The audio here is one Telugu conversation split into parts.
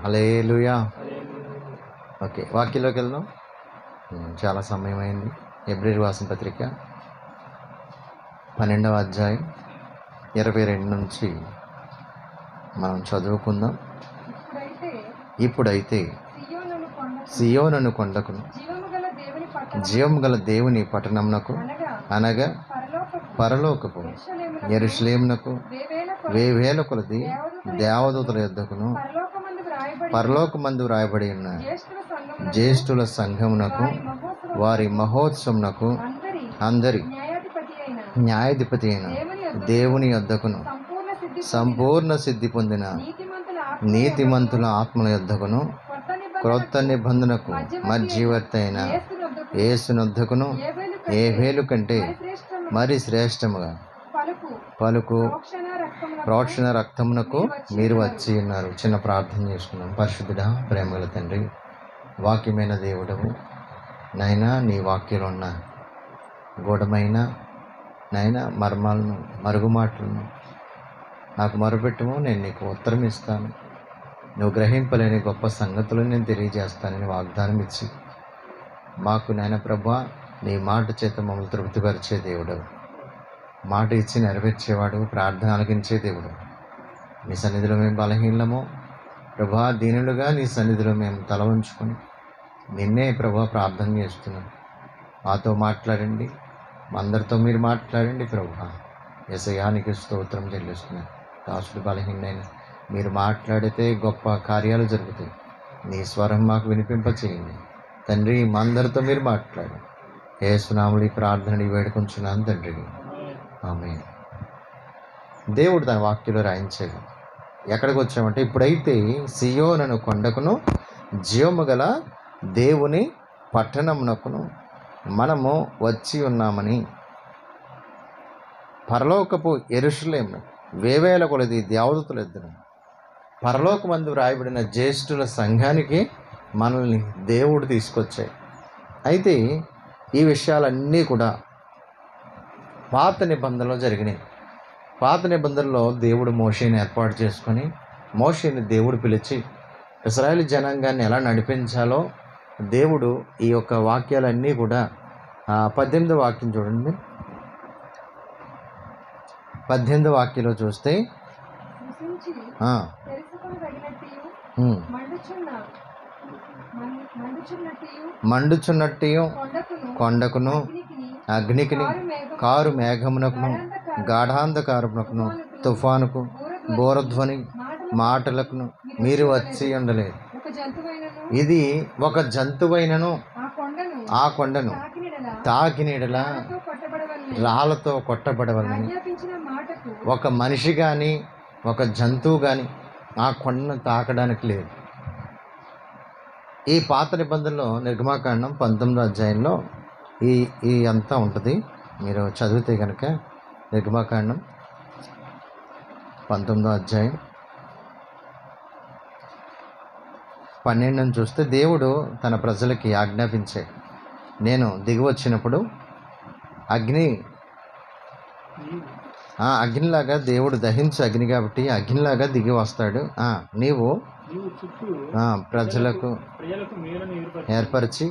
హల్లెలూయా. ఓకే, వాక్యంలోకి వెళ్దాం. చాలా సమయం అయింది. హెబ్రీయులకు రాసిన పత్రిక 12వ అధ్యాయం 22 నుంచి మనం చదువుకుందాం. ఇప్పుడైతే సియోనును కొండకును జీవము గల దేవుని పట్టణమునకు అనగా పరలోకపు యెరూషలేమునకు వేవేల కొలది దేవదూతల యొద్దకును పరలోకమందు వ్రాయబడి ఉన్న జ్యేష్ఠుల సంఘమునకు వారి మహోత్సవమునకు అందరి న్యాయాధిపతి అయిన దేవుని యొద్దకును సంపూర్ణ సిద్ధి పొందిన నీతిమంతుల ఆత్మల యొద్దకును క్రొత్త నిబంధనకు మధ్యవర్తి అయిన యేసునొద్దకును ఏబేలు కంటే మరి శ్రేష్టముగా పలుకు ప్రోక్షణ రక్తమునకు మీరు వచ్చి ఉన్నారు. చిన్న ప్రార్థన చేసుకున్నాం. పరిశుద్ధుడా, ప్రేమగల తండ్రి, వాక్యమైన దేవుడవు నైనా, నీ వాక్యంలో ఉన్న గూఢమైన నైనా మర్మాలను మరుగుమాటలను నాకు మొరపెట్టము, నేను నీకు ఉత్తరం ఇస్తాను. నువ్వు గ్రహింపలేని గొప్ప సంగతులు నేను తెలియజేస్తానని వాగ్దానం ఇచ్చి మాకు నాయన ప్రభా నీ మాట చేత మమ్మల్ని తృప్తిపరిచే దేవుడు, మాట ఇచ్చి నెరవేర్చేవాడు, ప్రార్థన ఆలకించే దేవుడు. నీ సన్నిధిలో మేము బలహీనము ప్రభా, దీనులుగా నీ సన్నిధిలో మేము తల ఉంచుకొని నిన్నే ప్రభా ప్రార్థన చేస్తున్నాం. మాతో మాట్లాడండి, మా అందరితో మీరు మాట్లాడండి ప్రభా. యేసయ్యానికి స్తోత్రం చెల్లిస్తున్నాను. దాసుడు బలహీనైన మీరు మాట్లాడితే గొప్ప కార్యాలు జరుగుతాయి. నీ స్వరం మాకు వినిపింపచేయండి తండ్రి. మా అందరితో మీరు మాట్లాడు. యేసునామములో ఈ ప్రార్థనని వేడుకొంచున్నాను తండ్రి, ఆమేన్. దేవుడు తన వాక్యంలో రాయించాడు. ఎక్కడికి వచ్చామంటే, ఇప్పుడైతే సియోనును కొండకును జీవము గల దేవుని పట్టణమునకును మనము వచ్చి ఉన్నామని, పరలోకపు యెరూషలేమును వేవేల కొలది దేవదూతల ఎద్దును పరలోకమందు వ్రాయబడిన జ్యేష్ఠుల సంఘానికి మనల్ని దేవుడు తీసుకొచ్చాయి. అయితే ఈ విషయాలన్నీ కూడా పాత నిబంధనలో జరిగినాయి. పాత నిబంధనలో దేవుడు మోషేని ఏర్పాటు చేసుకొని, మోషేని దేవుడు పిలిచి ఇశ్రాయేలు జనాంగాన్ని ఎలా నడిపించాలో దేవుడు ఈ యొక్క వాక్యాలన్నీ కూడా 18వ వాక్యం చూడండి. 18వ వాక్యంలో చూస్తే మండుచున్నట్టు కొండకును అగ్నికిని కారు మేఘమునకును గాఢాంధకారమునకును తుఫానుకు బోరధ్వని మాటలకును మీరు వచ్చి ఉండలేదు. ఇది ఒక జంతువైనను ఆ కొండను తాకినీడల రాళ్ళతో కొట్టబడవలని, ఒక మనిషి కానీ ఒక జంతువు కానీ ఆ కొండను తాకడానికి లేదు. ఈ పాత నిబంధనలో నిర్గమాకాండం 19వ అధ్యాయంలో ఈ అంతా ఉంటుంది. మీరు చదివితే కనుక నిర్గమాకాండం 19వ అధ్యాయం 12 చూస్తే దేవుడు తన ప్రజలకి ఆజ్ఞాపించే, నేను దిగి వచ్చినప్పుడు అగ్నిలాగా దేవుడు దహించే అగ్ని కాబట్టి అగ్నిలాగా దిగి వస్తాడు. నీవు ప్రజలకు ఏర్పరిచి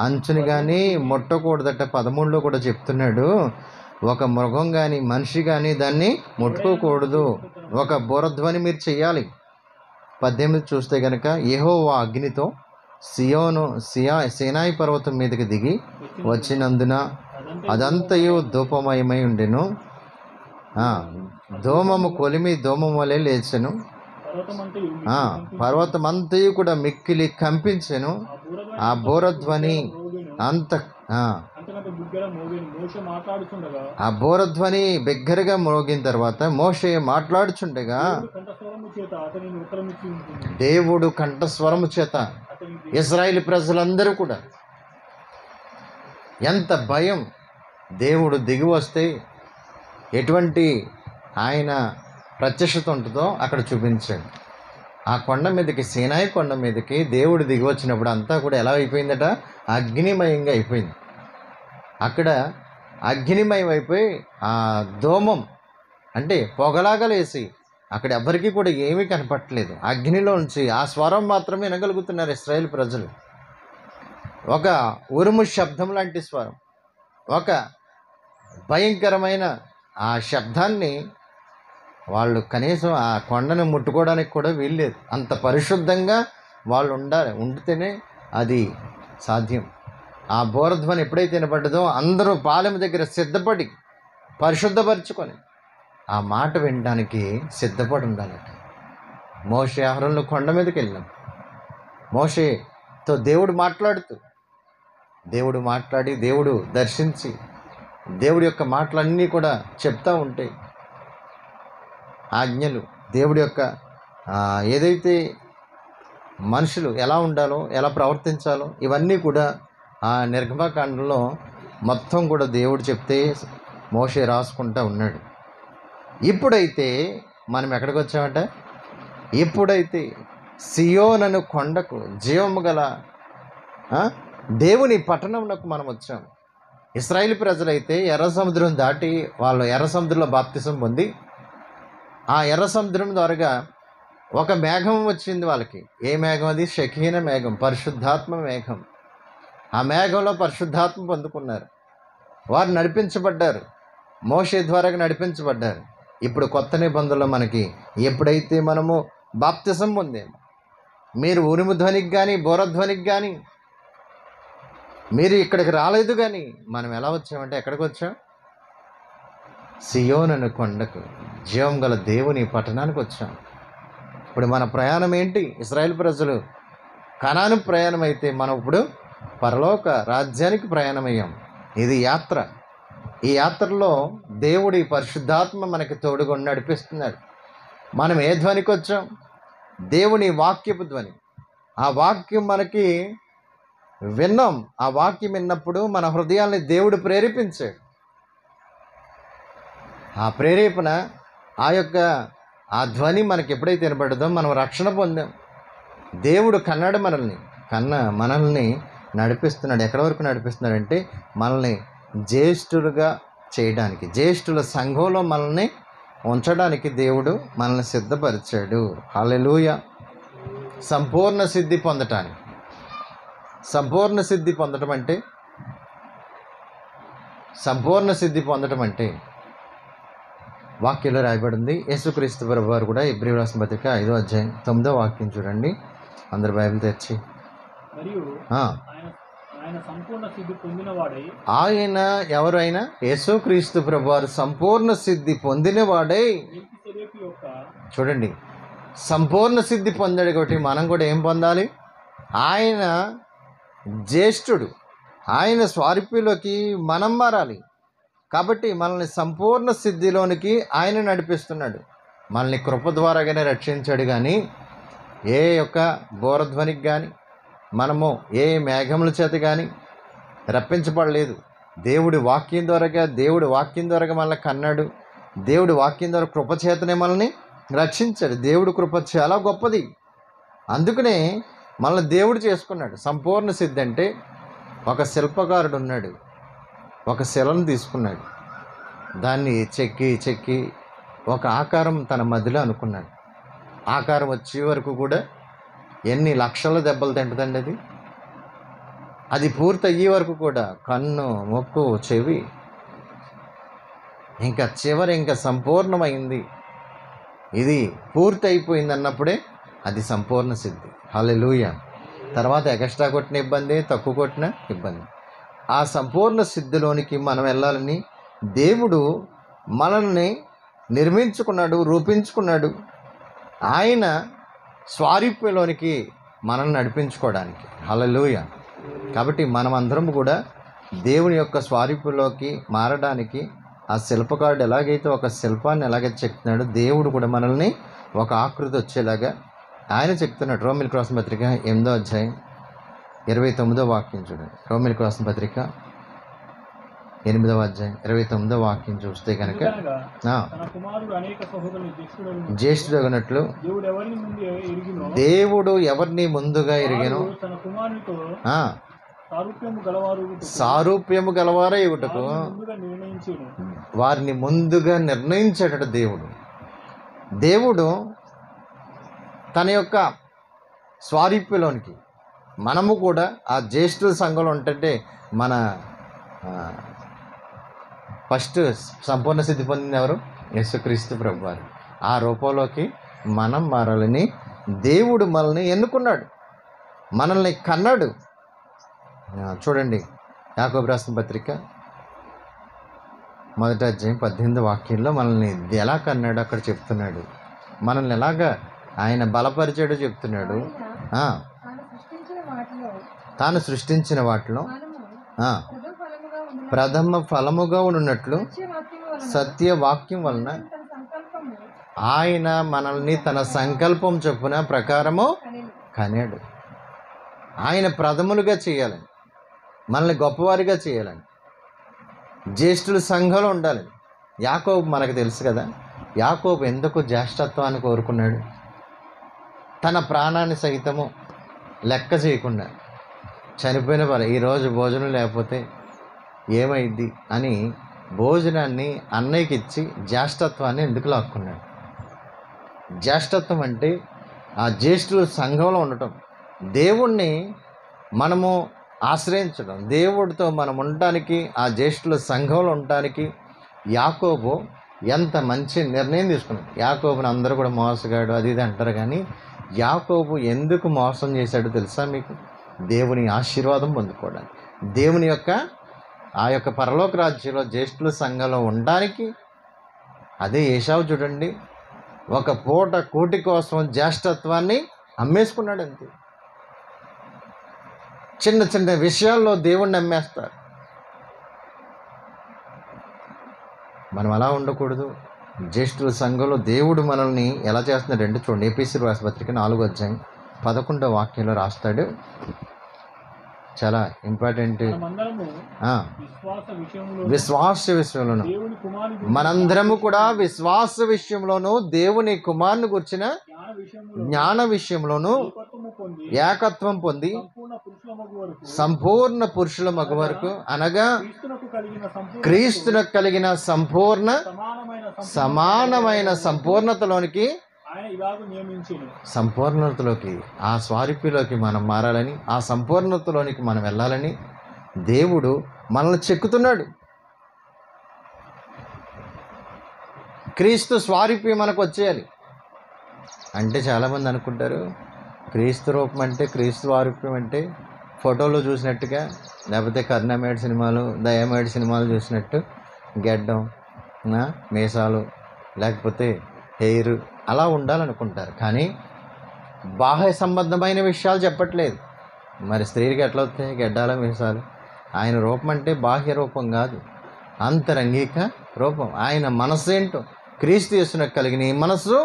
అంచుని కానీ ముట్టకూడదట. 13లో కూడా చెప్తున్నాడు, ఒక మృగం కానీ మనిషి కానీ దాన్ని ముట్టుకోకూడదు, ఒక బోరధ్వని మీరు చెయ్యాలి. 18 చూస్తే కనుక యెహోవా అగ్నితో సీనాయి పర్వతం మీదకి దిగి వచ్చినందున అదంతయు ధూపమయమై ఉండెను. ధూమము కొలిమి ధూమం వలె లేచెను. పర్వతమంతయు కూడా మిక్కిలి కంపించెను. ఆ బోరధ్వని ఆ బోరధ్వని బిగ్గరగా మోగిన తర్వాత మోషే మాట్లాడుచుండగా దేవుడు కంఠస్వరము చేత ఇశ్రాయేలు ప్రజలందరూ కూడా, ఎంత భయం, దేవుడు దిగి వస్తే ఎటువంటి ఆయన ప్రత్యక్షత ఉంటుందో అక్కడ చూపించాడు. ఆ కొండ మీదకి, సీనాయి కొండ మీదకి దేవుడు దిగి వచ్చినప్పుడు అంతా కూడా ఎలా అయిపోయిందట, అగ్నిమయంగా అయిపోయింది. అక్కడ అగ్నిమయం అయిపోయి ఆ ధూమం అంటే పొగలాగా లేసి అక్కడ ఎవరికీ కూడా ఏమీ కనపట్టలేదు. అగ్నిలోంచి ఆ స్వరం మాత్రమే వినగలుగుతున్నారు ఇశ్రాయేలు ప్రజలు. ఒక ఉరుము శబ్దం లాంటి స్వరం, ఒక భయంకరమైన ఆ శబ్దాన్ని వాళ్ళు కనీసం ఆ కొండను ముట్టుకోవడానికి కూడా వీల్లేదు. అంత పరిశుద్ధంగా వాళ్ళు ఉండితేనే అది సాధ్యం. ఆ బోరధ్వని ఎప్పుడైతే వినపడ్డదో అందరూ పాలెం దగ్గర సిద్ధపడి పరిశుద్ధపరచుకొని ఆ మాట వినడానికి సిద్ధపడి ఉండాలట. మోషే అహరోనులు కొండ మీదకి వెళ్ళాం. మోషేతో దేవుడు మాట్లాడి దేవుడు దర్శించి దేవుడి యొక్క మాటలన్నీ కూడా చెప్తూ ఉంటాయి. ఆజ్ఞలు, దేవుడి యొక్క ఏదైతే మనుషులు ఎలా ఉండాలో, ఎలా ప్రవర్తించాలో, ఇవన్నీ కూడా ఆ నిర్గమకాండంలో మొత్తం కూడా దేవుడు చెప్తే మోషే రాసుకుంటూ ఉన్నాడు. ఇప్పుడైతే మనం ఎక్కడికి వచ్చామంట? ఇప్పుడైతే సియోనను కొండకు, జీవము గల దేవుని పట్టణంలోకి మనం వచ్చాం. ఇశ్రాయేలు ప్రజలైతే ఎర్ర సముద్రం దాటి వాళ్ళు ఎర్ర సముద్రంలో బాప్తిసం పొంది ఆ ఎర్ర సముద్రం ద్వారాగా ఒక మేఘం వచ్చింది వాళ్ళకి. ఏ మేఘం అది? షకీన మేఘం, పరిశుద్ధాత్మ మేఘం. ఆ మేఘంలో పరిశుద్ధాత్మ పొందుకున్నారు. వారు నడిపించబడ్డారు, మోషే ద్వారా నడిపించబడ్డారు. ఇప్పుడు కొత్త నిబంధనలో మనకి ఎప్పుడైతే మనము బాప్తిసం పొందాము, మీరు ఉరుము ధ్వనికి కానీ బోరధ్వనికి కానీ మీరు ఇక్కడికి రాలేదు. కానీ మనం ఎలా వచ్చామంటే ఎక్కడికి వచ్చాం? సియోనను కొండకు, జీవం గల దేవుని పట్టణానికి వచ్చాం. ఇప్పుడు మన ప్రయాణం ఏంటి? ఇశ్రాయేలు ప్రజలు కనాను ప్రయాణం అయితే మనం ఇప్పుడు పరలోక రాజ్యానికి ప్రయాణమయ్యాం. ఇది యాత్ర. ఈ యాత్రలో దేవుడి పరిశుద్ధాత్మ మనకి తోడుగా నడిపిస్తున్నాడు. మనం ఏ ధ్వనికి వచ్చాం? దేవుని వాక్యపు ధ్వని. ఆ వాక్యం మనకి విన్నాం. ఆ వాక్యం విన్నప్పుడు మన హృదయాల్ని దేవుడు ప్రేరేపించాడు. ఆ ప్రేరేపణ, ఆ ధ్వని మనకి ఎప్పుడైతే వినపడదో మనం రక్షణ పొందాం. దేవుడు మనల్ని నడిపిస్తున్నాడు. ఎక్కడి వరకు నడిపిస్తున్నాడంటే మనల్ని జ్యేష్ఠులుగా చేయడానికి, జ్యేష్ఠుల సంఘంలో మనల్ని ఉంచడానికి దేవుడు మనల్ని సిద్ధపరిచాడు. హల్లెలూయా. సంపూర్ణ సిద్ధి పొందటానికి. సంపూర్ణ సిద్ధి పొందటం అంటే వాక్యంలో రాయబడింది. యేసుక్రీస్తు ప్రభువారు కూడా హెబ్రీ రాసిన పత్రిక 5వ అధ్యాయం 9వ వాక్యం చూడండి. అందరు బైబిల్ తెచ్చి. ఆయన ఎవరైనా యేసుక్రీస్తు ప్రభువారు సంపూర్ణ సిద్ధి పొందినవాడై, చూడండి, సంపూర్ణ సిద్ధి పొందాడు కాబట్టి మనం కూడా ఏం పొందాలి? ఆయన జ్యేష్ఠుడు, ఆయన స్వారూప్యంలోకి మనం మారాలి. కాబట్టి మనల్ని సంపూర్ణ సిద్ధిలోనికి ఆయన నడిపిస్తున్నాడు. మనల్ని కృప ద్వారాగానే రక్షించాడు. కానీ ఏ యొక్క బోరధ్వనికి కానీ మనము ఏ మేఘముల చేత కానీ రప్పించబడలేదు. దేవుడి వాక్యం ద్వారా మనల్ని కన్నాడు. దేవుడి వాక్యం ద్వారా కృపచేతనే మనల్ని రక్షించాడు. దేవుడి కృప చాలా గొప్పది. అందుకనే మనల్ని దేవుడు చేసుకున్నాడు. సంపూర్ణ సిద్ధి అంటే ఒక శిల్పకారుడు ఉన్నాడు, ఒక శిలను తీసుకున్నాడు, దాన్ని చెక్కి ఒక ఆకారం తన మధ్యలో అనుకున్నాడు. ఆకారం వచ్చే వరకు కూడా ఎన్ని లక్షల దెబ్బలు తింటుందండి అది పూర్తి అయ్యే వరకు కూడా కన్ను, ముక్కు, చెవి, ఇంకా సంపూర్ణమైంది, ఇది పూర్తి అయిపోయింది అన్నప్పుడే అది సంపూర్ణ సిద్ధి. హల్లెలూయా. తర్వాత ఎక్స్ట్రా కొట్టిన ఇబ్బంది, తక్కువ కొట్టిన ఇబ్బంది. ఆ సంపూర్ణ సిద్ధిలోనికి మనం వెళ్ళాలని దేవుడు మనల్ని నిర్మించుకున్నాడు, రూపించుకున్నాడు. ఆయన స్వారూప్యంలోనికి మనల్ని నడిపించుకోవడానికి. హల్లెలూయా. కాబట్టి మనమందరం కూడా దేవుని యొక్క స్వారూప్యంలోకి మారడానికి ఆ శిల్పకారుడు ఎలాగైతే ఒక శిల్పాన్ని ఎలాగైతే చెక్తున్నాడో, దేవుడు కూడా మనల్ని ఒక ఆకృతి వచ్చేలాగా ఆయన చెప్తున్నాడు. రోమిలకు రాసిన పత్రిక 8వ అధ్యాయం 29వ వాక్యం చూడండి. రోమిలకు రాసిన పత్రిక 8వ అధ్యాయం 29వ వాక్యం చూస్తే కనుక, జ్యేష్ఠుడగినట్లు దేవుడు ఎవరిని ముందుగా ఎరిగెనో సారూప్యము గలవారే ఇవుటకు వారిని ముందుగా నిర్ణయించాడట దేవుడు. దేవుడు తన యొక్క స్వారూప్యలోనికి మనము కూడా ఆ జ్యేష్ఠుల సంఘంలో ఉంటుంటే మన ఫస్ట్ సంపూర్ణ సిద్ధి పొందింది ఎవరు? యేసుక్రీస్తు ప్రభువారు. ఆ రూపంలోకి మనం మారాలని దేవుడు మనల్ని ఎన్నుకున్నాడు, మనల్ని కన్నాడు. చూడండి, యాకోబు రాసిన పత్రిక 1వ అధ్యాయం 18వ వాక్యంలో మనల్ని ఎలా కన్నాడు అక్కడ చెప్తున్నాడు. మనల్ని ఎలాగా ఆయన బలపరిచాడో చెప్తున్నాడు. తాను సృష్టించిన వాటిలో ప్రథమ ఫలముగా ఉన్నట్లు సత్యవాక్యం వలన ఆయన మనల్ని తన సంకల్పం చొప్పున ప్రకారము కనాడు. ఆయన ప్రథములుగా చేయాలని, మనల్ని గొప్పవారిగా చేయాలని, జ్యేష్ఠుల సంఘంలో ఉండాలని. యాకోబు మనకు తెలుసు కదా, యాకోబు ఎందుకు జ్యేష్ఠత్వాన్ని కోరుకున్నాడు? తన ప్రాణాన్ని సైతము లెక్క చేయకుండా చనిపోయిన వారు ఈరోజు భోజనం లేకపోతే ఏమైద్ది అని భోజనాన్ని అన్నయ్యకి ఇచ్చి జ్యేష్ఠత్వాన్ని ఎందుకు లాక్కున్నాడు? జ్యేష్ఠత్వం అంటే ఆ జ్యేష్ఠుల సంఘంలో ఉండటం, దేవుణ్ణి మనము ఆశ్రయించడం, దేవుడితో మనం ఉండటానికి, ఆ జ్యేష్ఠుల సంఘంలో ఉండటానికి యాకోబు ఎంత మంచి నిర్ణయం తీసుకున్నాడు. యాకోబుని అందరూ కూడా మోసగాడు అది ఇది అంటారు, కానీ యాకోబు ఎందుకు మోసం చేశాడో తెలుసా మీకు? దేవుని ఆశీర్వాదం పొందుకోవడానికి, దేవుని యొక్క ఆ యొక్క పరలోక రాజ్యంలో జ్యేష్ఠుల సంఘంలో ఉండడానికి. అదే ఏశావు చూడండి, ఒక పూట కూటి కోసం జ్యేష్ఠత్వాన్ని అమ్మేసుకున్నాడు. అంతే, చిన్న చిన్న విషయాల్లో దేవుణ్ణి అమ్మేస్తారు. మనం అలా ఉండకూడదు. జ్యేష్ఠుల సంఘంలో దేవుడు మనల్ని ఎలా చేస్తున్నాడు అంటే చూడండి, ఎఫెసీయులకు రాసిన పత్రిక 4వ అధ్యాయం 11వ వాక్యంలో రాస్తాడు. చాలా ఇంపార్టెంట్. విశ్వాస విషయంలోను మనందరము కూడా విశ్వాస విషయంలోను దేవుని కుమారుని గురించిన జ్ఞాన విషయంలోను ఏకత్వం పొంది సంపూర్ణ పురుషుల మగ వరకు, అనగా క్రీస్తునకు కలిగిన సమానమైన సంపూర్ణతలోనికి, సంపూర్ణతలోకి, ఆ స్వారూప్యలోకి మనం మారాలని, ఆ సంపూర్ణతలోనికి మనం వెళ్ళాలని దేవుడు మనల్ని చెక్కుతున్నాడు. క్రీస్తు స్వారూప్యం మనకు వచ్చేయాలి అంటే చాలామంది అనుకుంటారు క్రీస్తు రూపం అంటే, క్రీస్తు స్వారూప్యం అంటే ఫోటోలో చూసినట్టుగా, లేకపోతే కరుణామేడ్ సినిమాలు, దయామేడ్ సినిమాలు చూసినట్టు గెడ్డం, మీసాలు, లేకపోతే హెయిర్ అలా ఉండాలనుకుంటారు. కానీ బాహ్య సంబంధమైన విషయాలు చెప్పట్లేదు. మరి స్త్రీకి ఎట్లా వస్తాయి గెడ్డాల మీసాలు? ఆయన రూపం అంటే బాహ్య రూపం కాదు, అంతరంగిక రూపం. ఆయన మనస్సు ఏంటో, క్రీస్తు యేసునకు కలిగిన ఈ మనస్సు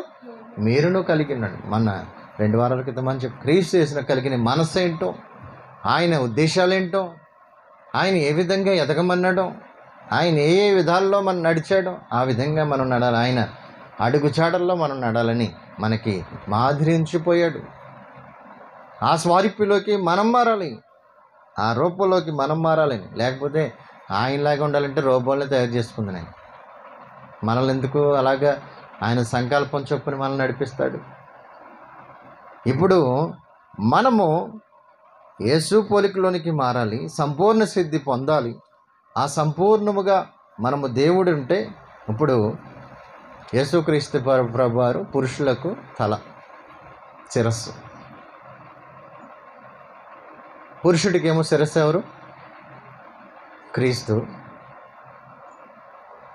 మీరును కలిగి ఉన్నాడు. మన 2 వారాల క్రితం అని చెప్పి క్రీస్తు యేసునకు కలిగిన మనస్సు ఏంటో, ఆయన ఉద్దేశాలేంటో, ఆయన ఏ విధంగా ఎదగమన్నాడో, ఆయన ఏ ఏ విధాల్లో మనం నడిచాడో ఆ విధంగా మనం నడాలి. ఆయన అడుగుచాడల్లో మనం నడాలని మనకి మాదిరించిపోయాడు. ఆ స్వారూప్యలోకి మనం మారాలి, ఆ రూపంలోకి మనం మారాలని. లేకపోతే ఆయనలాగా ఉండాలంటే రూపాలని తయారు చేసుకుంది. మనల్ని ఎందుకు అలాగా ఆయన సంకల్పం చొప్పున మనల్ని నడిపిస్తాడు. ఇప్పుడు మనము యేసు పోలికలోనికి మారాలి, సంపూర్ణ సిద్ధి పొందాలి. ఆ సంపూర్ణముగా మనము దేవుడు ఉంటే, ఇప్పుడు యేసుక్రీస్తు ప్రభువారు పురుషులకు తల, శిరస్సు. పురుషుడికేమో శిరస్సు ఎవరు? క్రీస్తు.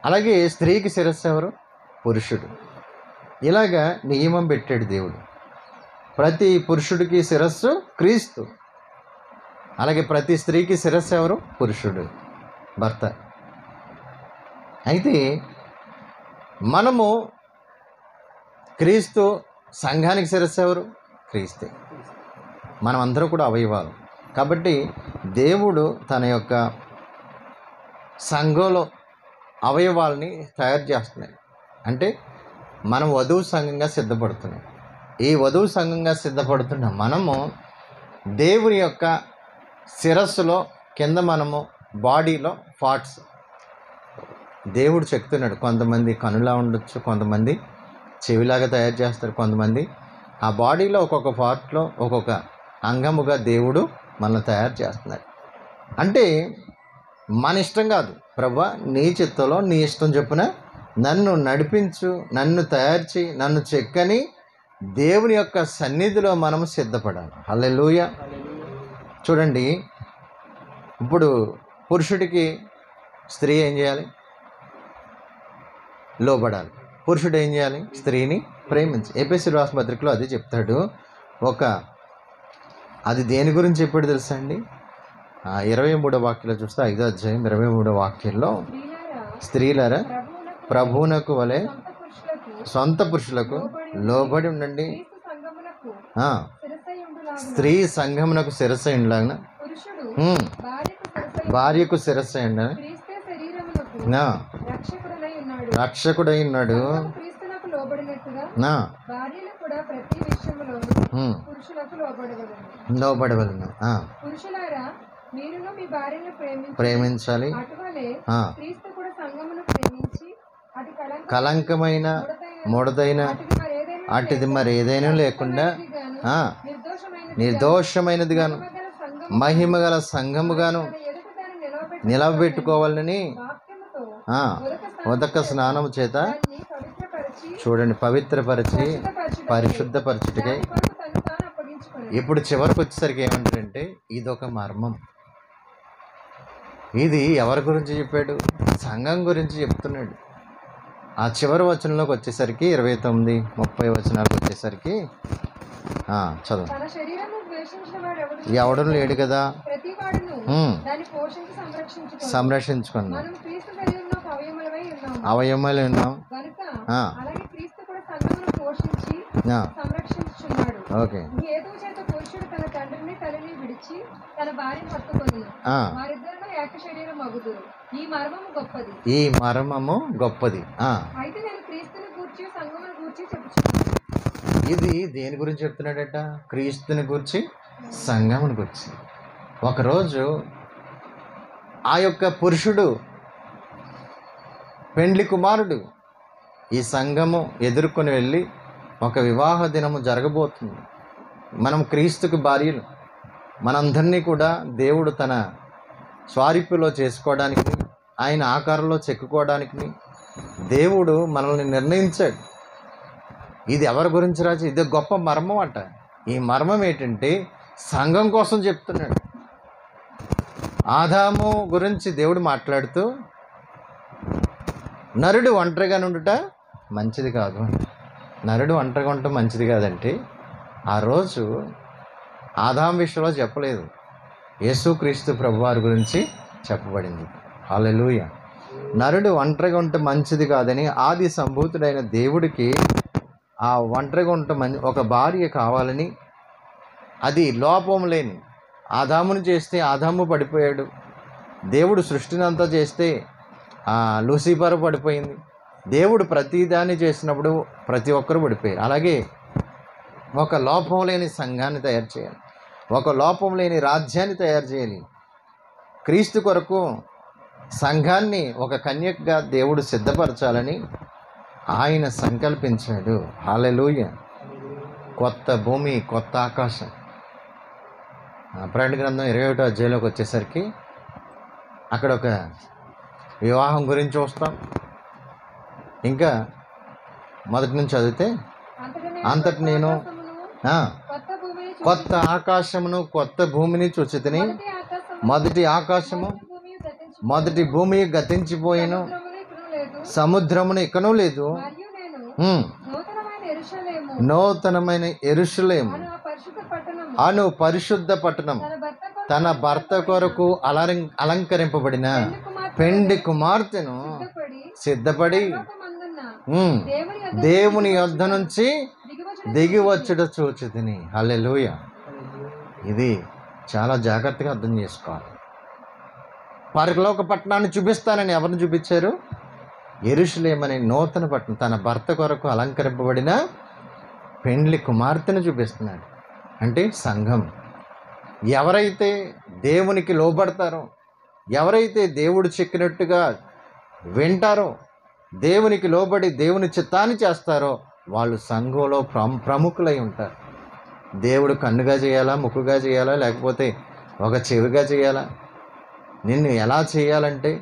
అలాగే స్త్రీకి శిరస్సు ఎవరు? పురుషుడు. ఇలాగా నియమం పెట్టాడు దేవుడు. ప్రతి పురుషుడికి శిరస్సు క్రీస్తు, అలాగే ప్రతి స్త్రీకి శిరస్సు ఎవరు? పురుషుడు, భర్త. అయితే మనము క్రీస్తు సంఘానికి శిరస్సు ఎవరు? క్రీస్తే. మనం అందరూ కూడా అవయవాలు. కాబట్టి దేవుడు తన యొక్క సంఘంలో అవయవాల్ని తయారు చేస్తున్నాడు. అంటే మనం వధువు సంఘంగా సిద్ధపడుతున్నాం. ఈ వధువు సంఘంగా సిద్ధపడుతున్న మనము దేవుని యొక్క శిరస్సులో కింద మనము బాడీలో పార్ట్స్ దేవుడు చెప్తున్నాడు. కొంతమంది కనులా ఉండొచ్చు, కొంతమంది చెవిలాగా తయారు చేస్తారు కొంతమంది. ఆ బాడీలో ఒక్కొక్క పార్ట్లో ఒక్కొక్క అంగముగా దేవుడు మనల్ని తయారు చేస్తున్నాడు. అంటే మన ఇష్టం కాదు, ప్రభువా నీ చిత్తంలో నీ ఇష్టం చొప్పున నన్ను నడిపించు, నన్ను తయారు చేయి, నన్ను చెక్కని దేవుని యొక్క సన్నిధిలో మనము సిద్ధపడాలి. హల్లెలూయా. చూడండి, ఇప్పుడు పురుషుడికి స్త్రీ ఏం చేయాలి? లోబడాలి. పురుషుడు ఏం చేయాలి? స్త్రీని ప్రేమించి. ఎఫెసీయుల రాసిన పత్రికలో అది చెప్తాడు. అది దేని గురించి చెప్పాడు తెలుసా అండి? 23వ వాక్యంలో చూస్తే 5వ అధ్యాయం 23వ వాక్యంలో, స్త్రీలారా ప్రభువునకు వలె సొంత పురుషులకు లోబడి ఉండండి. స్త్రీ సంఘమునకు శిరస్సై ఉండలాగిన భార్యకు శిరస్సై ఉండని రక్షకుడై ఉన్నాడు. లోబడవలను. ప్రేమించాలి. కలంకమైన ముడదైన అటుది మరి ఏదైనా లేకుండా నిర్దోషమైనది గాను మహిమ గల సంఘముగాను నిలబెట్టుకోవాలని ఉదక స్నానము చేత చూడండి పవిత్రపరిచి పరిశుద్ధపరచుటకై. ఇప్పుడు చివరికి వచ్చేసరికి ఏమంటారంటే ఇదొక మర్మం. ఇది ఎవరి గురించి చెప్పాడు? సంఘం గురించి చెప్తున్నాడు. ఆ చివరి వచనంలోకి వచ్చేసరికి 29, 30 వచనాలకు వచ్చేసరికి చదువు. ఎవడూ లేడు కదా, సంరక్షించుకున్నాం, అవయవాలు ఉన్నాం. ఓకే. ఈ మర్మము గొప్పది. ఇది దేని గురించి చెప్తున్నాడట? క్రీస్తుని గురించి, సంఘముని గురించి. ఒకరోజు ఆ యొక్క పురుషుడు, పెండ్లి కుమారుడు ఈ సంఘము ఎదుర్కొని వెళ్ళి ఒక వివాహ దినము జరగబోతుంది. మనం క్రీస్తుకు భార్యలు. మనందరినీ కూడా దేవుడు తన స్వారీప్యలో చేసుకోవడానికి, ఆయన ఆకారంలో చెక్కుకోవడానికి దేవుడు మనల్ని నిర్ణయించాడు. ఇది ఎవరి గురించి రాజు? ఇది గొప్ప మర్మం అట. ఈ మర్మం ఏంటంటే సంఘం కోసం చెప్తున్నాడు. ఆదాము గురించి దేవుడు మాట్లాడుతూ నరుడు ఒంటరిగా ఉండుట మంచిది కాదు. నరుడు ఒంటరిగా ఉండటం మంచిది కాదంటే ఆ రోజు ఆదాము విషయంలో చెప్పలేదు, యేసుక్రీస్తు ప్రభువారి గురించి చెప్పబడింది. హల్లెలూయా. నరుడు ఒంటరిగా ఉంటే మంచిది కాదని ఆది సంభూతుడైన దేవుడికి ఆ ఒంటరిగా ఉంటే ఒక భార్య కావాలని, అది లోపం లేని ఆదామును చేస్తే ఆదాము పడిపోయాడు. దేవుడు సృష్టిని అంతా చేస్తే లూసిఫర్ పడిపోయింది. దేవుడు ప్రతిదాన్ని చేసినప్పుడు ప్రతి ఒక్కరు పడిపోయారు. అలాగే ఒక లోపం లేని సంఘాన్ని తయారు చేయాలి, ఒక లోపం లేని రాజ్యాన్ని తయారు చేయాలి. క్రీస్తు కొరకు సంఘాన్ని ఒక కన్యకగా దేవుడు సిద్ధపరచాలని ఆయన సంకల్పించాడు. హల్లెలూయా. కొత్త భూమి, కొత్త ఆకాశం. ప్రకటన గ్రంథం 21వ అధ్యాయంలోకి వచ్చేసరికి అక్కడ ఒక వివాహం గురించి చూస్తాం. ఇంకా మొదటి నుంచి చదివితే, అంతటి నేను కొత్త ఆకాశమును కొత్త భూమిని చూచితిని. మొదటి ఆకాశము మొదటి భూమి గతించిపోయాను, సముద్రమును ఇకనూ లేదు. నూతనమైన యెరూషలేము అను పరిశుద్ధ పట్టణం తన భర్త కొరకు అలంకరింపబడిన పెండి కుమార్తెను సిద్ధపడి దేవుని యొద్ద నుంచి దిగి వచ్చుట చూచితిని. హల్లెలూయా. ఇది చాలా జాగ్రత్తగా అర్థం చేసుకోవాలి. పరలోక పట్టణాన్ని చూపిస్తానని ఎవరిని చూపించారు? యెరూషలేము అనే నూతన పట్టణం, తన భర్త కొరకు అలంకరింపబడిన పెండ్లి కుమార్తెను చూపిస్తున్నాడు. అంటే సంఘం. ఎవరైతే దేవునికి లోబడతారో, ఎవరైతే దేవుడు చెప్పినట్టుగా వింటారో, దేవునికి లోబడి దేవుని చిత్తాన్ని చేస్తారో వాళ్ళు సంఘంలో ప్రముఖులై ఉంటారు. దేవుడు కన్నుగా చేయాలా, ముక్కుగా చేయాలా, లేకపోతే ఒక చెవిగా చేయాలా, నిన్ను ఎలా చేయాలంటే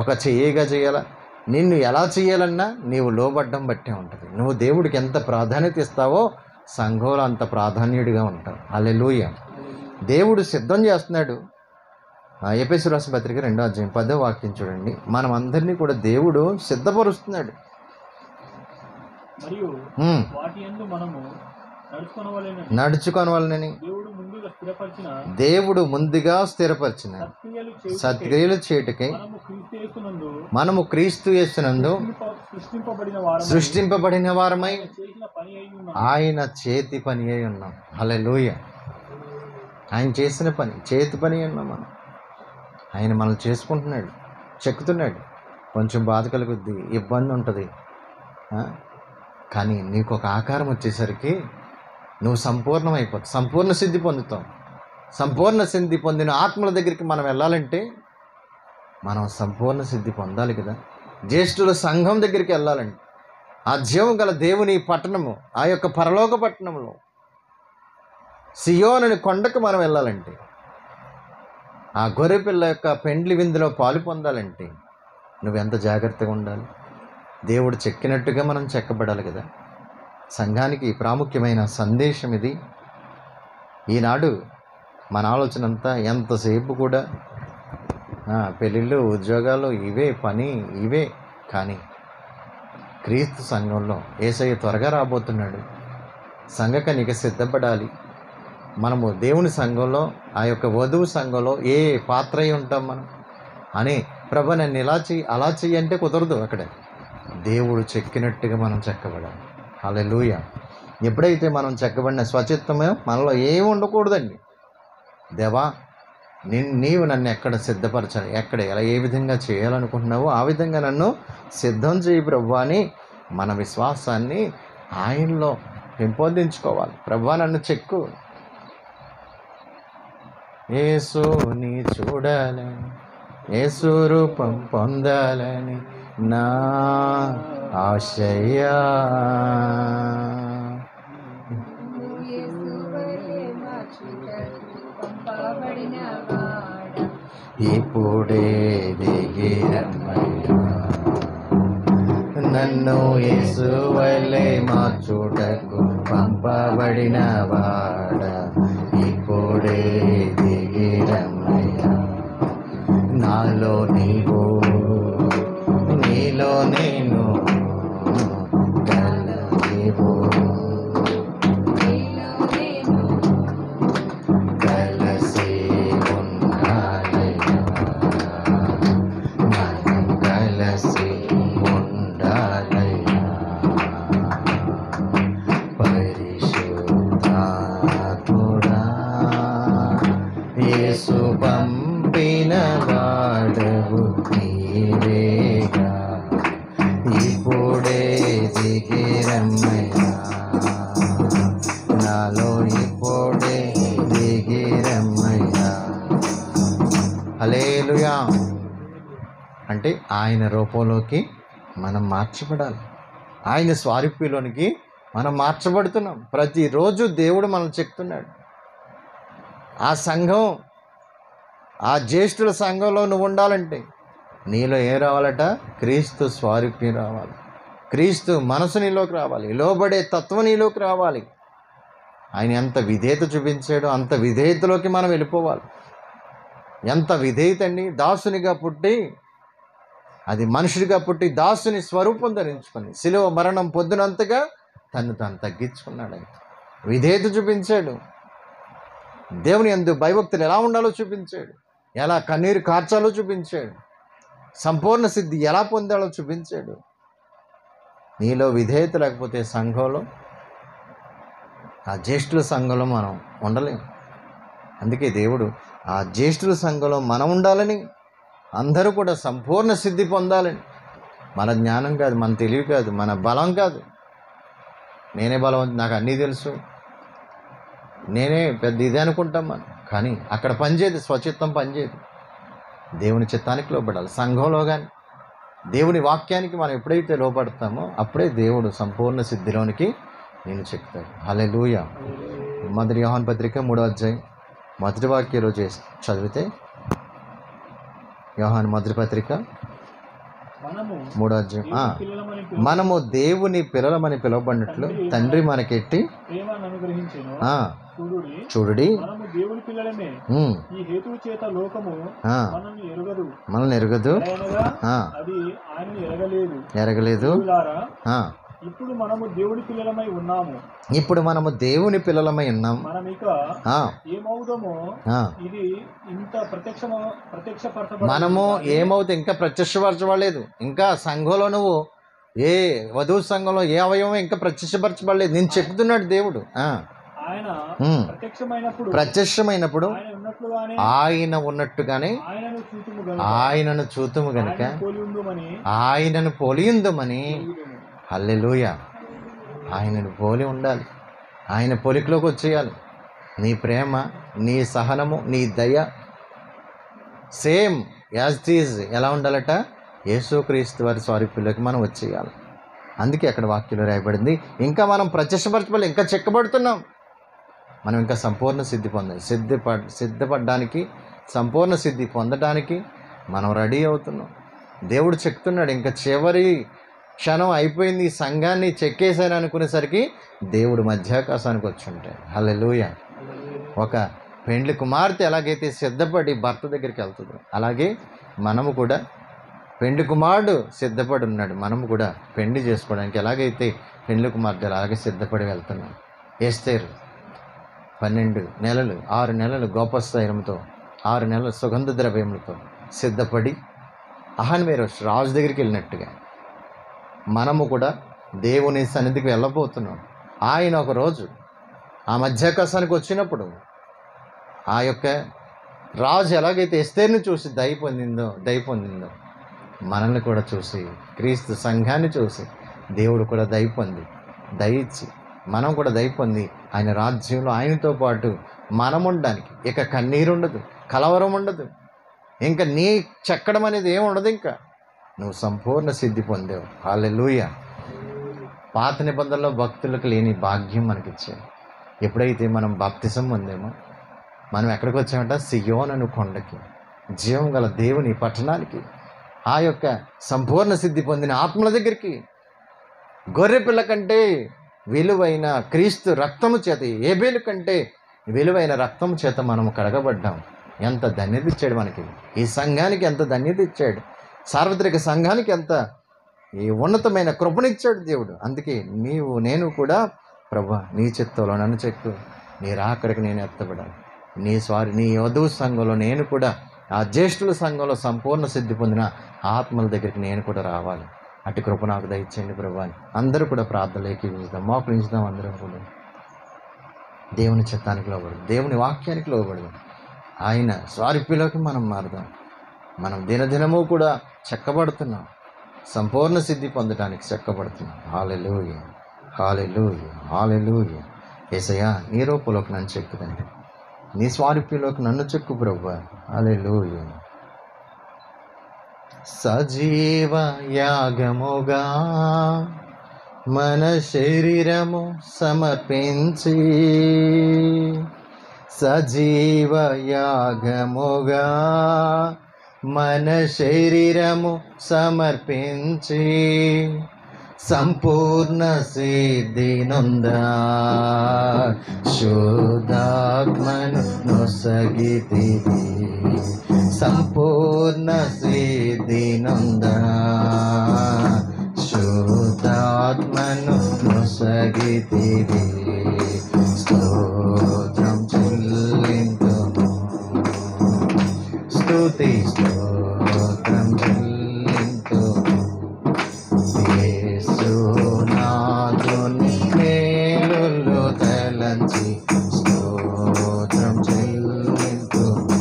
ఒక చెయ్యిగా చేయాలా, నిన్ను ఎలా చేయాలన్నా నీవు లోబడ్డం బట్టే ఉంటుంది. నువ్వు దేవుడికి ఎంత ప్రాధాన్యత ఇస్తావో సంఘంలో అంత ప్రాధాన్యుడిగా ఉంటావు. హల్లెలూయా. దేవుడు సిద్ధం చేస్తున్నాడు. ఎఫెసీయులకు రాసిన పత్రిక 2వ అధ్యాయం 10వ వాక్యం చూడండి. మనం అందరినీ కూడా దేవుడు సిద్ధపరుస్తున్నాడు. నడుచుకొనవలెనని దేవుడు ముందుగా స్థిరపరిచిన సత్క్రియలు చేయుటకై మనము క్రీస్తు యేసునందు సృష్టింపబడిన వారమై ఆయన చేతి పని అయి ఉన్నాం. హల్లెలూయా. ఆయన చేసిన పని, చేతి పని ఉన్నాం మనం. ఆయన మనల్ని చేసుకుంటున్నాడు, చెక్కుతున్నాడు. కొంచెం బాధ కలుగుద్ది, ఇబ్బంది ఉంటుంది, కానీ నీకు ఒక ఆకారం వచ్చేసరికి నువ్వు సంపూర్ణమైపోతావు, సంపూర్ణ సిద్ధి పొందుతావు. సంపూర్ణ సిద్ధి పొందిన ఆత్మల దగ్గరికి మనం వెళ్ళాలంటే మనం సంపూర్ణ సిద్ధి పొందాలి కదా. జ్యేష్ఠుల సంఘం దగ్గరికి వెళ్ళాలంటే, ఆ జీవం గల దేవుని పట్టణము, ఆ యొక్క పరలోక పట్టణంలో సియోనుని కొండకు మనం వెళ్ళాలంటే, ఆ గొర్రెపిల్ల యొక్క పెండ్లి విందులో పాలు పొందాలంటే నువ్వెంత జాగ్రత్తగా ఉండాలి. దేవుడు చెక్కినట్టుగా మనం చెక్కబడాలి కదా. సంఘానికి ప్రాముఖ్యమైన సందేశం ఇది. ఈనాడు మన ఆలోచన అంతా ఎంతసేపు కూడా పెళ్ళిళ్ళు, ఉద్యోగాలు, ఇవే పని, ఇవే. కానీ క్రీస్తు సంఘంలో యేసయ్య త్వరగా రాబోతున్నాడు. సంఘకనిక సిద్ధపడాలి. మనము దేవుని సంఘంలో, ఆ యొక్క వధువు సంఘంలో ఏ పాత్ర అయి ఉంటాం మనం అని, ప్రభు నన్ను ఇలా చెయ్యి, అలా చెయ్యి అంటే కుదరదు. అక్కడ దేవుడు చెక్కినట్టుగా మనం చెక్కబడాలి. హల్లెలూయా. ఎప్పుడైతే మనం చెక్కబడిన స్వచిత్తమే మనలో ఏమి ఉండకూడదండి. దేవా, నీవు నన్ను ఎక్కడ సిద్ధపరచాలి, ఎక్కడ ఎలా ఏ విధంగా చేయాలనుకుంటున్నావో ఆ విధంగా నన్ను సిద్ధం చేయి ప్రభు అని మన విశ్వాసాన్ని ఆయనలో పెంపొందించుకోవాలి. ప్రభువా నన్ను చెక్కు, యేసుని చూడాలని, యేసు రూపం పొందాలని నా ఆశయా. ఇప్పుడే దిగిరమ్మయ్యా, నన్ను యేసు వలె మార్చుటకు పంపబడిన వాడ. ఇప్పుడే దిగిరమ్మయ్యా, నాలో నీవు, నీలో నేను కలివు, కలిసి ఉండాలయ్యా, మనం కలిసి ఉండాలయ్యా. పరిశుద్ధాత్ముడా, యేసు పంపిన వాడవు నీవేగా, ఇప్పుడే దిగిరమ్మయ్యా, నాలో ఇప్పుడే దిగిరమ్మయ్యా. హల్లెలూయా. అంటే ఆయన రూపంలోకి మనం మార్చబడాలి. ఆయన స్వారూప్యంలోనికి మనం మార్చబడుతున్నాం. ప్రతిరోజు దేవుడు మనం చెప్తున్నాడు. ఆ సంఘం, ఆ జ్యేష్ఠుల సంఘంలో నువ్వు ఉండాలంటే నీలో ఏం రావాలట? క్రీస్తు స్వారూప్యం రావాలి. క్రీస్తు మనసు నీలోకి రావాలి. లోబడే తత్వం నీలోకి రావాలి. ఆయన ఎంత విధేయత చూపించాడో అంత విధేయతలోకి మనం వెళ్ళిపోవాలి. ఎంత విధేయత అండి! దాసునిగా పుట్టి, అది మనుషుడిగా పుట్టి దాసుని స్వరూపం ధరించుకొని శిలువ మరణం పొందినంతగా తను తాను తగ్గించుకున్నాడు. ఆయన విధేయత చూపించాడు. దేవుని యందు భయభక్తులు ఎలా ఉండాలో చూపించాడు. ఎలా కన్నీరు కార్చాలో చూపించాడు. సంపూర్ణ సిద్ధి ఎలా పొందాలో చూపించాడు. నీలో విధేయత లేకపోతే సంఘంలో, ఆ జ్యేష్ఠుల సంఘంలో మనం ఉండలేము. అందుకే దేవుడు ఆ జ్యేష్ఠుల సంఘంలో మనం ఉండాలని, అందరూ కూడా సంపూర్ణ సిద్ధి పొందాలని. మన జ్ఞానం కాదు, మన తెలివి కాదు, మన బలం కాదు. నేనే బలం, నాకు అన్నీ తెలుసు, నేనే పెద్ద ఇది అనుకుంటాం మనం. కానీ అక్కడ పనిచేయదు, స్వచిత్తం పనిచేయదు. దేవుని చిత్తానికి లోబడాలి. సంఘంలో కానీ దేవుని వాక్యానికి మనం ఎప్పుడైతే లోపడతామో అప్పుడే దేవుడు సంపూర్ణ సిద్ధిలోనికి నేను చెప్తాడు. హల్లెలూయా. మొదటి యోహాను పత్రిక 3వ అధ్యాయం మొదటి వాక్య రోజు చదివితే, యోహాను మొదటి పత్రిక 3వ అధ్యాయం, మనము దేవుని పిల్లలమని పిలువబడినట్లు తండ్రి మనకెట్టి చూడుడి మనల్ని ఎరగదు, ఎరగలేదు. ఇప్పుడు మనము దేవుని పిల్లలమై ఉన్నాము. ఇప్పుడు మనము దేవుని పిల్లలమై ఉన్నాము. మనము ఏమవుతే ఇంకా ప్రత్యక్షపరచబడలేదు. ఇంకా సంఘంలో నువ్వు ఏ వధువు సంఘంలో ఏ అవయవం ఇంకా ప్రత్యక్షపరచబడలేదు. నేను చెప్తున్నాడు దేవుడు. ప్రత్యక్షమైనప్పుడు ఆయన ఉన్నట్టుగానే ఆయనను చూతుము గనుక ఆయనను పోలియుందుమని. హల్లెలూయా. ఆయనను పోలి ఉండాలి. ఆయన పోలికలోకి వచ్చేయాలి. నీ ప్రేమ, నీ సహనము, నీ దయ సేమ్ యాజ్ ఇట్ ఈజ్ ఎలా ఉండాలట? యేసుక్రీస్తు వారి స్వరూపంలోకి మనం వచ్చేయాలి. అందుకే అక్కడ వాక్యంలో రాయబడింది, ఇంకా మనం ప్రత్యక్షపరచబడి ఇంకా చెక్కబడుతున్నాం. మనం ఇంకా సంపూర్ణ సిద్ధి పొందాలి. సిద్ధపడడానికి, సంపూర్ణ సిద్ధి పొందడానికి మనం రెడీ అవుతున్నాం. దేవుడు చెప్తున్నాడు, ఇంకా చివరి క్షణం అయిపోయింది, ఈ సంఘాన్ని చెక్కేశాను అనుకునేసరికి దేవుడు మధ్యాకాశానికి వచ్చి ఉంటాడు. హల్లెలూయా. ఒక పెండ్లి కుమార్తె ఎలాగైతే సిద్ధపడి భర్త దగ్గరికి వెళ్తుందో అలాగే మనము కూడా పెండ్లి కుమారుడు సిద్ధపడి ఉన్నాడు. మనము కూడా పెండ్లి చేసుకోవడానికి ఎలాగైతే పెండ్లి కుమార్తె అలాగే సిద్ధపడి వెళ్తున్నాం. ఎస్తేరు 12 నెలలు 6 నెలలు గోపస్థైలంతో 6 నెలలు సుగంధ ద్రవ్యములతో సిద్ధపడి అహన్వేరోష్ రాజు దగ్గరికి వెళ్ళినట్టుగా మనము కూడా దేవుని సన్నిధికి వెళ్ళబోతున్నాం. ఆయన ఒకరోజు ఆ మధ్యాకాశానికి వచ్చినప్పుడు ఆ యొక్క రాజు ఎలాగైతే ఎస్తేరుని చూసి దయ పొందిందో మనల్ని కూడా చూసి, క్రీస్తు సంఘాన్ని చూసి దేవుడు కూడా దయఇచ్చి మనం కూడా దయ పొంది ఆయన రాజ్యంలో ఆయనతో పాటు మనం ఉండడానికి ఇక కన్నీరు ఉండదు, కలవరం ఉండదు, ఇంకా నీ చెక్కడం అనేది ఏమి ఉండదు. ఇంకా నువ్వు సంపూర్ణ సిద్ధి పొందావు. హల్లెలూయా. పాత నిబంధనలో భక్తులకు లేని భాగ్యం మనకిచ్చాడు. ఎప్పుడైతే మనం బాప్తిసం పొందామో మనం ఎక్కడికి వచ్చామంట? సియోను అను కొండకి, జీవం గల దేవుని పట్టణానికి, ఆ యొక్క సంపూర్ణ సిద్ధి పొందిన ఆత్మల దగ్గరికి, గొర్రె పిల్ల కంటే విలువైన క్రీస్తు రక్తము చేత, ఏబేలు కంటే విలువైన రక్తము చేత మనము కడగబడ్డాం. ఎంత ధన్యత ఇచ్చాడు మనకి. ఈ సంఘానికి ఎంత ధన్యత ఇచ్చాడు. సార్వత్రిక సంఘానికి ఎంత ఈ ఉన్నతమైన కృపనిచ్చాడు దేవుడు. అందుకే నేను కూడా ప్రభా నీ చిత్తంలో నన్ను చెక్కు, నీ రాకడికి నేను ఎత్తబడాలి. నీ వధువు సంఘంలో నేను కూడా, ఆ జ్యేష్ఠుల సంఘంలో సంపూర్ణ సిద్ధి పొందిన ఆత్మల దగ్గరికి నేను కూడా రావాలి. అటు కృప నాకు దయచేయండి ప్రభా అని అందరూ కూడా ప్రార్థనలు ఏకీవించుదాం, మోకరించుదాం. అందరం కూడా దేవుని చిత్తానికి లోబడదాం, దేవుని వాక్యానికి లోబడదాం. ఆయన స్వారూప్యంలోకి మనం మారుదాం. మనం దినదినము కూడా చెక్కబడుతున్నాం, సంపూర్ణ సిద్ధి పొందడానికి చెక్కబడుతున్నాం. హల్లెలూయా, హల్లెలూయా, హల్లెలూయా. యేసయ్యా నీ రూపంలోకి నన్ను చెక్కుదండి, నీ స్వారూప్యంలోకి నన్ను చెక్కు ప్రభువా. హల్లెలూయా. సజీవ యాగముగా మన శరీరము సమర్పించి, సజీవ యాగముగా మన శరీరము సమర్పించి, సంపూర్ణ సిద్ధి నొందా శుద్ధాత్మను నొసగితివి, సంపూర్ణ సిద్ధి నొందా శుద్ధాత్మను నొసగితివి. స్తోత్రం చెల్లింతుము, స్తుతి స్తోత్రం చెల్లింతుము. యేసునాథుని మేలులు తలంచి స్తోత్రం చెల్లింతుము,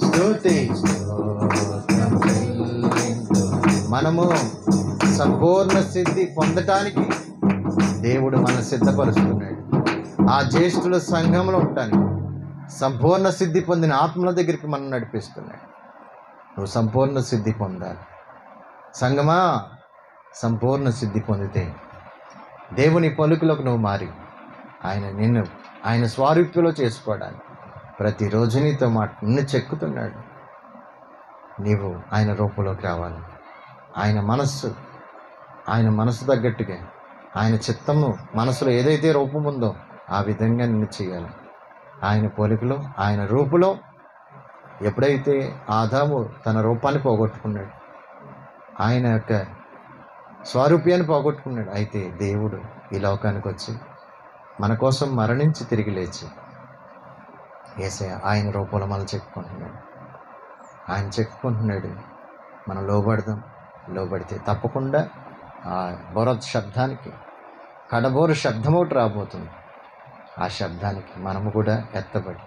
స్తుతి స్తోత్రం చెల్లింతుము. మనము సంపూర్ణ సిద్ధి పొందటానికి దేవుడు మన సిద్ధపరుస్తున్నాడు. ఆ జ్యేష్ఠుల సంఘంలో ఉండటానికి, సంపూర్ణ సిద్ధి పొందిన ఆత్మల దగ్గరికి మనం నడిపిస్తున్నాడు. నువ్వు సంపూర్ణ సిద్ధి పొందాలి. సంగమా, సంపూర్ణ సిద్ధి పొందితే దేవుని పలుకులకు నువ్వు మారి ఆయన స్వారూప్యలో చేసుకోవడానికి ప్రతిరోజు నీతో నిన్ను చెక్కుతున్నాడు. నీవు ఆయన రూపంలోకి రావాలి. ఆయన మనస్సు తగ్గట్టుగా ఆయన చిత్తము మనసులో ఏదైతే రూపం ఉందో ఆ విధంగా నిన్ను చేయాలి. ఆయన పోలికలో ఆయన రూపులో ఎప్పుడైతే ఆదాము తన రూపాన్ని పోగొట్టుకున్నాడు, ఆయన యొక్క స్వరూప్యాన్ని పోగొట్టుకున్నాడు, అయితే దేవుడు ఈ లోకానికి వచ్చి మన కోసం మరణించి తిరిగి లేచి యేసయ్య ఆయన రూపంలో మనం చెప్పుకుంటున్నాడు. మనం లోబడితే తప్పకుండా ఆ బొర శబ్దానికి కడబోరు శబ్దం ఒకటి రాబోతుంది. ఆ శబ్దానికి మనము కూడా ఎత్తబడి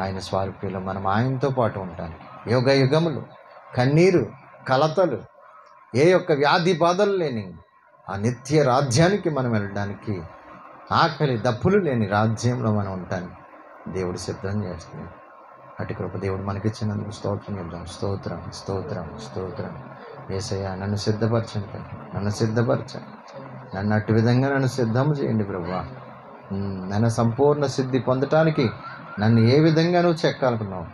ఆయన స్వారూప్యంలో మనం ఆయనతో పాటు ఉంటానికి యుగ యుగములు కన్నీరు కలతలు ఏ యొక్క వ్యాధి బాధలు లేని ఆ నిత్య రాజ్యానికి మనం వెళ్ళడానికి, ఆకలి దప్పులు లేని రాజ్యంలో మనం ఉంటానికి దేవుడు సిద్ధం చేస్తున్నాడు. అటు కృప దేవుడు మనకిచ్చినందుకు స్తోత్రం చెప్దాం. స్తోత్రం స్తోత్రం స్తోత్రం. యేసయ్య నన్ను సిద్ధపరచండి, నన్ను అటు విధంగా నన్ను సిద్ధం చేయండి ప్రభువా. నన్ను సంపూర్ణ సిద్ధి పొందటానికి నన్ను ఏ విధంగా నువ్వు చెక్కాలనుకున్నావు,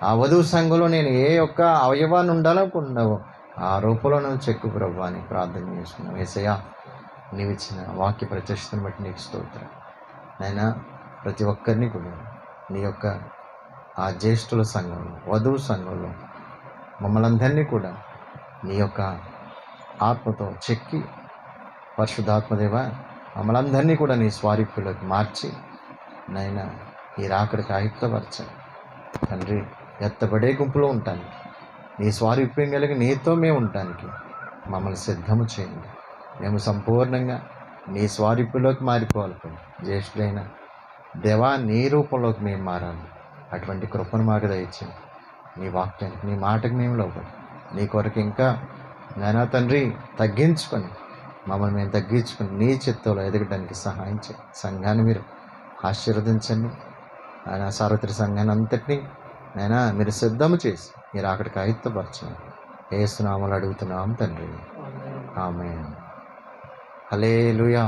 ఆ వధువు సంఘంలో నేను ఏ యొక్క అవయవాన్ని ఉండాలనుకుంటున్నావో ఆ రూపంలో నువ్వు చెక్కు ప్రభువా అని ప్రార్థన చేసుకున్నావు. యేసయ్య నీవు ఇచ్చిన వాక్య ప్రత్యక్షతను బట్టి నీకు స్తోత్రం. నైనా ప్రతి ఒక్కరిని కూడా నీ యొక్క ఆ జ్యేష్ఠుల సంఘంలో వధువు సంఘంలో మమ్మల్ని అందరినీ కూడా నీ యొక్క ఆత్మతో చెక్కి పరిశుద్ధాత్మదేవ మమ్మల్ని అందరినీ కూడా నీ స్వారూప్యంలోకి మార్చి నైనా ఈ రాకడికి ఆయుక్తపరచండి తండ్రి. ఎత్తబడే గుంపులో ఉంటానికి, నీ స్వారూప్యం కలిగి నీతో మేము ఉండటానికి మమ్మల్ని సిద్ధము చేయండి. మేము సంపూర్ణంగా నీ స్వారూప్యంలోకి మారిపోవాలి. జ్యేష్ఠులైన దేవా నీ రూపంలోకి మేము మారాలి. అటువంటి కృపను మాకు దయచేయండి. నీ వాక్యానికి నీ మాటకు మేము లోపలి నీ కొరకు ఇంకా నాయనా తండ్రి మమ్మల్ని మేము తగ్గించుకొని నీ చిత్తంలో ఎదగడానికి సహాయం చేయండి. సంఘాన్ని మీరు ఆశీర్వదించండి. ఆయన సార్వత్రిక సంఘాన్ని అంతటినీ నైనా మీరు సిద్ధము చేసి మీరు అక్కడికి ఆయుత్తపరచండి. యేసు నామములో అడుగుతున్నాం తండ్రి, ఆమేన్. హల్లెలూయా.